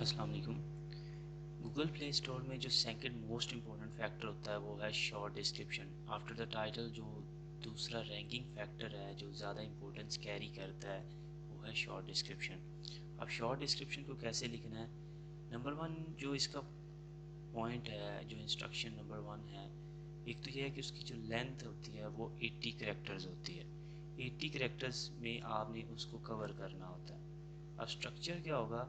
अस्सलाम वालेकुम। Google play store में जो सेकंड मोस्ट इम्पोर्टेंट फैक्टर होता है वो है short description after the title. जो दूसरा रैंकिंग फैक्टर है जो ज़्यादा इम्पोर्टेंस कैरी करता है वो है शॉर्ट डिस्क्रिप्शन। अब शॉर्ट डिस्क्रिप्शन को कैसे लिखना है? नंबर वन जो इसका पॉइंट है, जो इंस्ट्रक्शन नंबर वन है, एक तो ये है कि उसकी जो लेंथ होती है वो 80 करेक्टर्स होती है। 80 करेक्टर्स में आपने उसको कवर करना होता है। अब स्ट्रक्चर क्या होगा?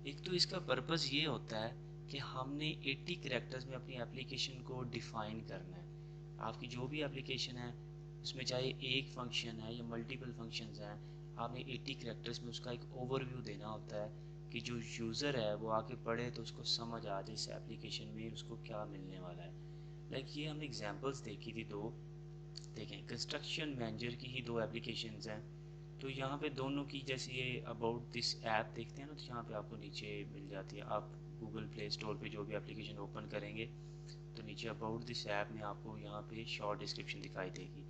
एक तो इसका पर्पस ये होता है कि हमने 80 करेक्टर्स में अपनी एप्लीकेशन को डिफाइन करना है। आपकी जो भी एप्लीकेशन है उसमें चाहे एक फंक्शन है या मल्टीपल फंक्शंस हैं, आपने 80 करेक्टर्स में उसका एक ओवरव्यू देना होता है कि जो यूज़र है वो आके पढ़े तो उसको समझ आ जाए इस एप्लीकेशन में उसको क्या मिलने वाला है। लाइक ये हमने एग्जांपल्स देखी थी दो। देखें, कंस्ट्रक्शन मैनेजर की ही दो एप्लीकेशंस हैं। तो यहाँ पे दोनों की जैसे ये अबाउट दिस ऐप देखते हैं ना, तो यहाँ पे आपको नीचे मिल जाती है। आप गूगल प्ले स्टोर पे जो भी एप्लीकेशन ओपन करेंगे तो नीचे अबाउट दिस ऐप में आपको यहाँ पे शॉर्ट डिस्क्रिप्शन दिखाई देगी।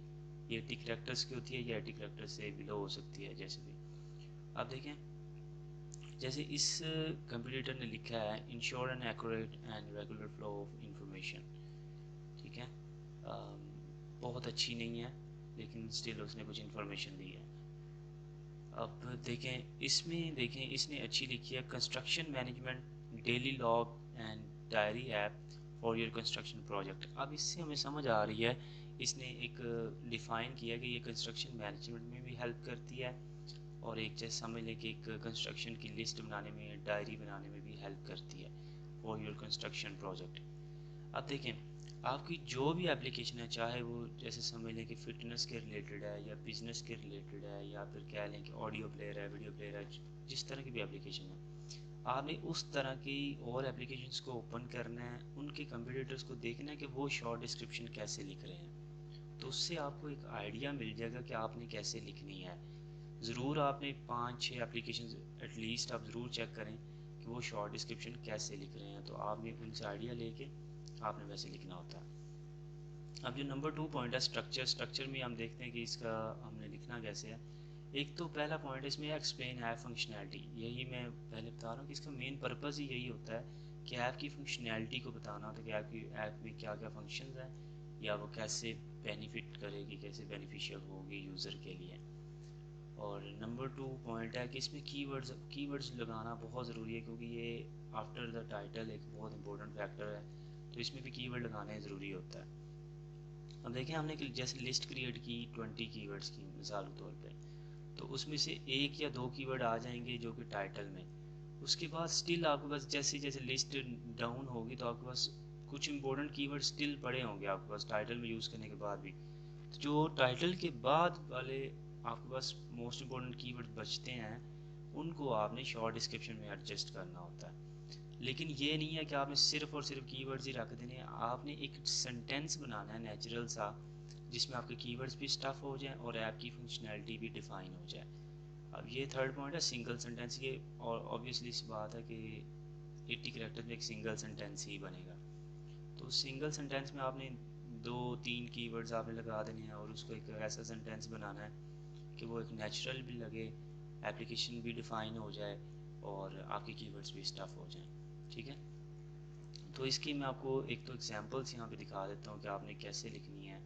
ये 80 करेक्टर्स की होती है या 80 करेक्टर्स से बिलो हो सकती है जैसे भी। अब देखें, जैसे इस कंप्यूटर ने लिखा है ensure an accurate and regular flow of information. ठीक है, बहुत अच्छी नहीं है लेकिन स्टिल उसने कुछ इन्फॉर्मेशन दी है। अब देखें, इसमें देखें इसने अच्छी लिखी है construction management daily log and diary app for your construction project. अब इससे हमें समझ आ रही है, इसने एक डिफ़ाइन किया कि ये कंस्ट्रक्शन मैनेजमेंट में भी हेल्प करती है और एक जैसे समझ लें कि एक कंस्ट्रक्शन की लिस्ट बनाने में, डायरी बनाने में भी हेल्प करती है फॉर योर कंस्ट्रक्शन प्रोजेक्ट। अब देखें, आपकी जो भी एप्लीकेशन है, चाहे वो जैसे समझ लें कि फ़िटनेस के रिलेटेड है या बिज़नेस के रिलेटेड है या फिर कह लें कि ऑडियो प्लेयर है, वीडियो प्लेयर है, जिस तरह की भी एप्लीकेशन है, आपने उस तरह की और एप्लीकेशंस को ओपन करना है, उनके कंप्यूटर्स को देखना है कि वो शॉर्ट डिस्क्रिप्शन कैसे लिख रहे हैं। तो उससे आपको एक आइडिया मिल जाएगा कि आपने कैसे लिखनी है। ज़रूर आपने 5-6 एप्लीकेशन एटलीस्ट आप ज़रूर चेक करें कि वो शॉर्ट डिस्क्रिप्शन कैसे लिख रहे हैं, तो आपने उनसे आइडिया लेके आपने वैसे लिखना होता है। अब जो नंबर 2 पॉइंट है स्ट्रक्चर, स्ट्रक्चर में हम देखते हैं कि इसका हमने लिखना कैसे है। एक तो पहला पॉइंट इसमें एक्सप्लेन ऐप फंक्शनैलिटी। यही मैं पहले बता रहा हूँ कि इसका मेन पर्पज़ ही यही होता है कि ऐप की फंक्शनैलिटी को बताना होता है कि आपकी ऐप में क्या क्या फंक्शंस हैं या वो कैसे बेनिफिट करेगी, कैसे बेनिफिशियल होगी यूज़र के लिए। और नंबर 2 पॉइंट है कि इसमें कीवर्ड्स कीवर्ड्स लगाना बहुत ज़रूरी है क्योंकि ये आफ्टर द टाइटल एक बहुत इंपॉर्टेंट फैक्टर है, तो इसमें भी कीवर्ड लगाने ज़रूरी होता है। अब देखें, हमने जैसे लिस्ट क्रिएट की 20 कीवर्ड्स की मिसाल के तौर पे, तो उसमें से एक या दो कीवर्ड आ जाएंगे जो कि टाइटल में। उसके बाद स्टिल आपके पास जैसे जैसे लिस्ट डाउन होगी तो आपके पास कुछ इंपॉर्टेंट कीवर्ड स्टिल पड़े होंगे आपके पास टाइटल में यूज़ करने के बाद भी। तो जो टाइटल के बाद वाले आपके पास मोस्ट इम्पोर्टेंट कीवर्ड बचते हैं उनको आपने शॉर्ट डिस्क्रिप्शन में एडजस्ट करना होता है। लेकिन ये नहीं है कि आपने सिर्फ और सिर्फ कीवर्ड्स ही रख देने हैं, आपने एक सेंटेंस बनाना है नेचुरल सा जिसमें आपके कीवर्ड्स भी स्टफ हो जाएं और ऐप की फंक्शनैलिटी भी डिफाइन हो जाए। अब ये थर्ड पॉइंट है सिंगल सेंटेंस। ये और ऑब्वियसली इस बात है कि 80 कैरेक्टर में एक सिंगल सेंटेंस ही बनेगा। तो सिंगल सेंटेंस में आपने 2-3 कीवर्ड्स आपने लगा देने हैं और उसको एक ऐसा सेंटेंस बनाना है कि वो एक नेचुरल भी लगे, एप्लीकेशन भी डिफाइन हो जाए और आपके कीवर्ड्स भी स्टफ हो जाएं। ठीक है, तो इसकी मैं आपको एक तो एग्जांपल्स यहाँ पे दिखा देता हूँ कि आपने कैसे लिखनी है।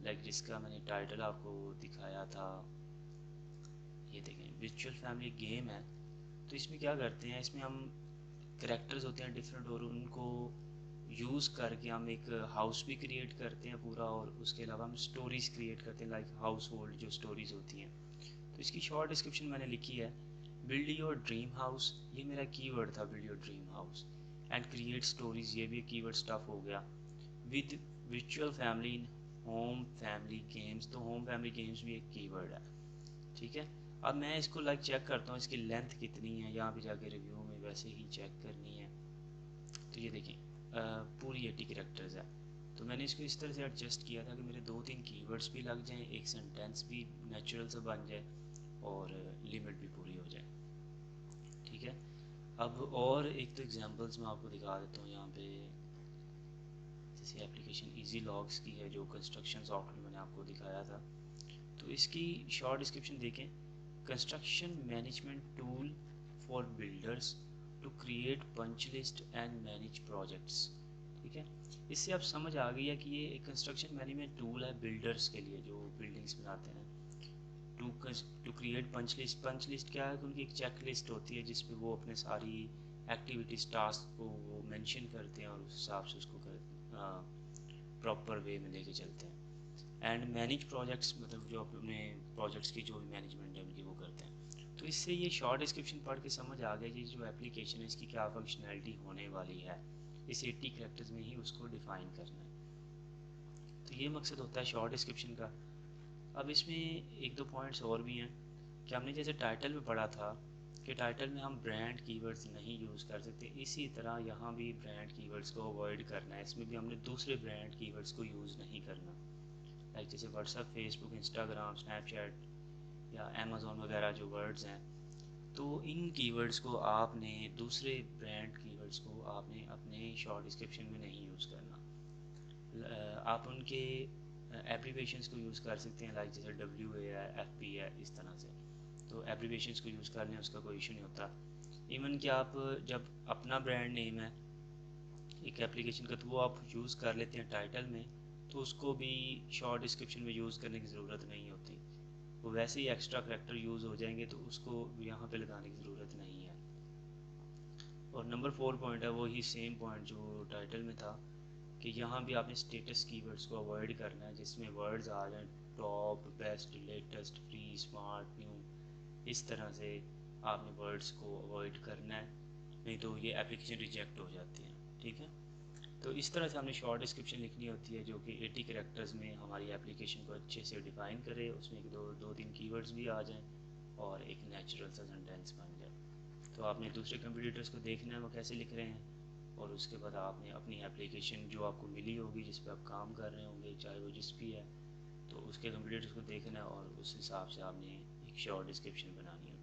लाइक जिसका मैंने टाइटल आपको दिखाया था, ये देखें विचुअल फैमिली गेम है। तो इसमें क्या करते हैं, इसमें हम करेक्टर्स होते हैं डिफरेंट और उनको यूज़ करके हम एक हाउस भी क्रिएट करते हैं पूरा, और उसके अलावा हम स्टोरीज क्रिएट करते हैं लाइक हाउस होल्ड जो स्टोरीज होती हैं। तो इसकी शॉर्ट डिस्क्रिप्शन मैंने लिखी है, बिल्ड योर ड्रीम हाउस, ये मेरा कीवर्ड था build your dream house, and create stories, ये भी एक कीवर्ड स्टफ हो गया, विद विचुअल family in home family games, तो होम फैमिली गेम्स भी एक कीवर्ड है। ठीक है, अब मैं इसको लाइक चेक करता हूँ इसकी लेंथ कितनी है, यहाँ पे जाके रिव्यू में वैसे ही चेक करनी है। तो ये देखें पूरी 80 करेक्टर्स है। तो मैंने इसको इस तरह से एडजस्ट किया था कि मेरे 2-3 कीवर्ड्स भी लग जाएं, एक सेंटेंस भी नेचुरल से बन जाए और लिमिट भी पूरी हो जाए। ठीक है, अब और एक तो एग्जांपल्स मैं आपको दिखा देता हूँ यहाँ पे। जैसे एप्लीकेशन इजी लॉग्स की है जो कंस्ट्रक्शन सॉफ्टवेयर मैंने आपको दिखाया था, तो इसकी शॉर्ट डिस्क्रिप्शन देखें, construction management tool for builders to create punch list and manage projects. ठीक है, इससे आप समझ आ गई है कि ये एक कंस्ट्रक्शन मैनेजमेंट टूल है बिल्डर्स के लिए जो बिल्डिंग्स बनाते हैं। To to create punch list, punch list क्या है कि उनकी एक चेक लिस्ट होती है जिसपे वो अपने सारी एक्टिविटीज़ टास्क को वो मेंशन करते हैं और उस हिसाब से उसको प्रॉपर वे में लेके चलते हैं। एंड मैनेज प्रोजेक्ट्स मतलब जो अपने प्रोजेक्ट्स की जो भी मैनेजमेंट है उनकी वो करते हैं। तो इससे ये शॉर्ट डिस्क्रिप्शन पढ़ के समझ आ गया कि जो एप्लीकेशन है इसकी क्या फंक्शनैलिटी होने वाली है, इस 80 कैरेक्टर्स में ही उसको डिफाइन करना है। तो ये मकसद होता है शॉर्ट डिस्क्रिप्शन का। अब इसमें एक दो पॉइंट्स और भी हैं कि हमने जैसे टाइटल में पढ़ा था कि टाइटल में हम ब्रांड कीवर्ड्स नहीं यूज़ कर सकते, इसी तरह यहाँ भी ब्रांड कीवर्ड्स को अवॉइड करना है। इसमें भी हमने दूसरे ब्रांड कीवर्ड्स को यूज़ नहीं करना, लाइक जैसे व्हाट्सएप, फेसबुक, इंस्टाग्राम, स्नैपचैट या अमेज़ॉन वगैरह जो वर्ड्स हैं, तो इन कीवर्ड्स को आपने दूसरे ब्रांड कीवर्ड्स को आपने अपने शॉर्ट डिस्क्रिप्शन में नहीं यूज़ करना। आप उनके एब्रीवेशंस को यूज़ कर सकते हैं, लाइक जैसे WA है, FP है, इस तरह से। तो एब्रीवेशंस को यूज़ कर लें, उसका कोई इशू नहीं होता। इवन कि आप जब अपना ब्रांड नेम है एक एप्लीकेशन का तो वो आप यूज़ कर लेते हैं टाइटल में, तो उसको भी शॉर्ट डिस्क्रिप्शन में यूज़ करने की ज़रूरत नहीं होती। वो वैसे ही एक्स्ट्रा करैक्टर यूज़ हो जाएंगे तो उसको यहाँ पे लगाने की ज़रूरत नहीं है। और नंबर 4 पॉइंट है वही सेम पॉइंट जो टाइटल में था कि यहाँ भी आपने स्टेटस कीवर्ड्स को अवॉइड करना है जिसमें वर्ड्स आ जाएं top, best, latest, free, smart, new, इस तरह से आपने वर्ड्स को अवॉइड करना है, नहीं तो ये एप्लीकेशन रिजेक्ट हो जाती है। ठीक है, तो इस तरह से हमने शॉर्ट डिस्क्रिप्शन लिखनी होती है जो कि 80 कैरेक्टर्स में हमारी एप्लीकेशन को अच्छे से डिफाइन करे, उसमें एक दो तीन कीवर्ड्स भी आ जाएं और एक नेचुरल सा सेंटेंस बन जाए। तो आपने दूसरे कंप्यूटर्स को देखना है वो कैसे लिख रहे हैं, और उसके बाद आपने अपनी एप्लीकेशन जो आपको मिली होगी जिस पर आप काम कर रहे होंगे, चाहे वो जिस भी है, तो उसके कंप्यूटर्स को देखना है और उस हिसाब से आपने एक शॉर्ट डिस्क्रिप्शन बनानी है।